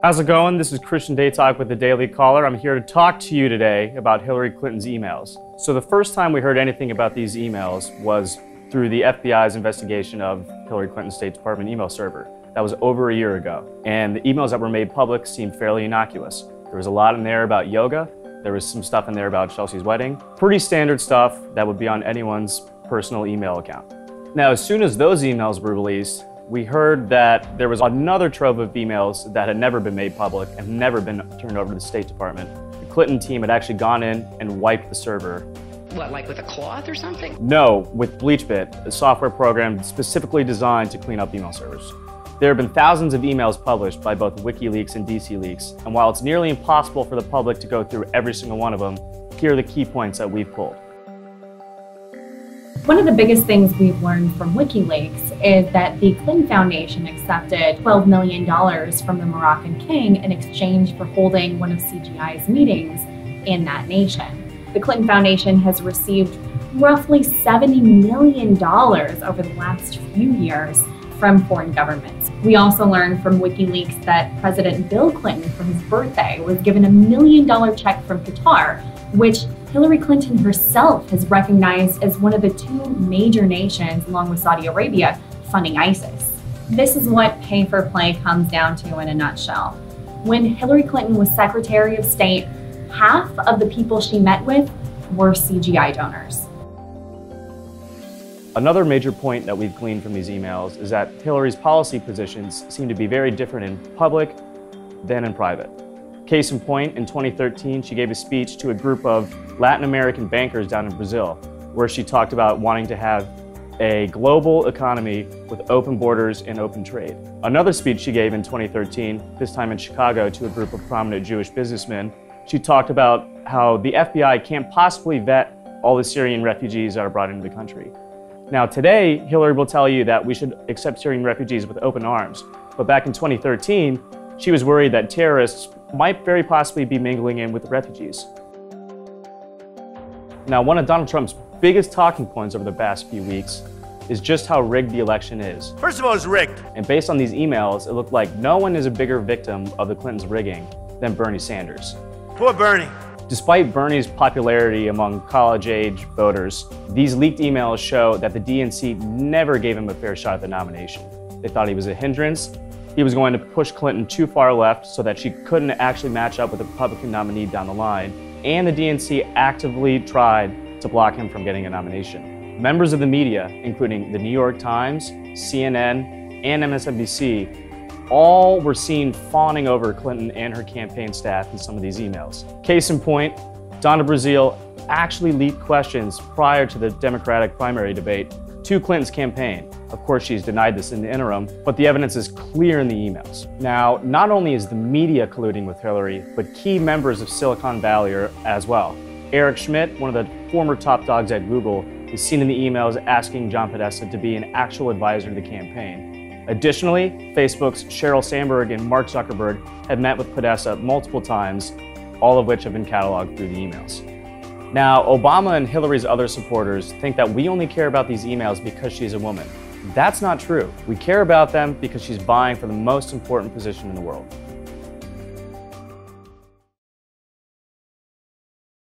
How's it going? This is Christian Day Talk with the Daily Caller. I'm here to talk to you today about Hillary Clinton's emails. So the first time we heard anything about these emails was through the FBI's investigation of Hillary Clinton's State Department email server. That was over a year ago. And the emails that were made public seemed fairly innocuous. There was a lot in there about yoga. There was some stuff in there about Chelsea's wedding. Pretty standard stuff that would be on anyone's personal email account. Now, as soon as those emails were released, we heard that there was another trove of emails that had never been made public and never been turned over to the State Department. The Clinton team had actually gone in and wiped the server. What, like with a cloth or something? No, with BleachBit, a software program specifically designed to clean up email servers. There have been thousands of emails published by both Wikileaks and DC Leaks, and while it's nearly impossible for the public to go through every single one of them, here are the key points that we've pulled. One of the biggest things we've learned from WikiLeaks is that the Clinton Foundation accepted $12 million from the Moroccan king in exchange for holding one of CGI's meetings in that nation. The Clinton Foundation has received roughly $70 million over the last few years from foreign governments. We also learned from WikiLeaks that President Bill Clinton, for his birthday, was given $1 million check from Qatar, which Hillary Clinton herself has recognized as one of the two major nations, along with Saudi Arabia, funding ISIS. This is what pay for play comes down to in a nutshell. When Hillary Clinton was Secretary of State, half of the people she met with were CGI donors. Another major point that we've gleaned from these emails is that Hillary's policy positions seem to be very different in public than in private. Case in point, in 2013, she gave a speech to a group of Latin American bankers down in Brazil, where she talked about wanting to have a global economy with open borders and open trade. Another speech she gave in 2013, this time in Chicago, to a group of prominent Jewish businessmen, she talked about how the FBI can't possibly vet all the Syrian refugees that are brought into the country. Now today, Hillary will tell you that we should accept Syrian refugees with open arms. But back in 2013, she was worried that terrorists might very possibly be mingling in with the refugees. Now, one of Donald Trump's biggest talking points over the past few weeks is just how rigged the election is. First of all, it's rigged. And based on these emails, it looked like no one is a bigger victim of the Clintons' rigging than Bernie Sanders. Poor Bernie. Despite Bernie's popularity among college-age voters, these leaked emails show that the DNC never gave him a fair shot at the nomination. They thought he was a hindrance. He was going to push Clinton too far left so that she couldn't actually match up with the Republican nominee down the line. And the DNC actively tried to block him from getting a nomination. Members of the media, including the New York Times, CNN, and MSNBC, all were seen fawning over Clinton and her campaign staff in some of these emails. Case in point, Donna Brazile actually leaked questions prior to the Democratic primary debate to Clinton's campaign. Of course, she's denied this in the interim, but the evidence is clear in the emails. Now, not only is the media colluding with Hillary, but key members of Silicon Valley are as well. Eric Schmidt, one of the former top dogs at Google, is seen in the emails asking John Podesta to be an actual advisor to the campaign. Additionally, Facebook's Sheryl Sandberg and Mark Zuckerberg have met with Podesta multiple times, all of which have been cataloged through the emails. Now, Obama and Hillary's other supporters think that we only care about these emails because she's a woman. That's not true. We care about them because she's vying for the most important position in the world.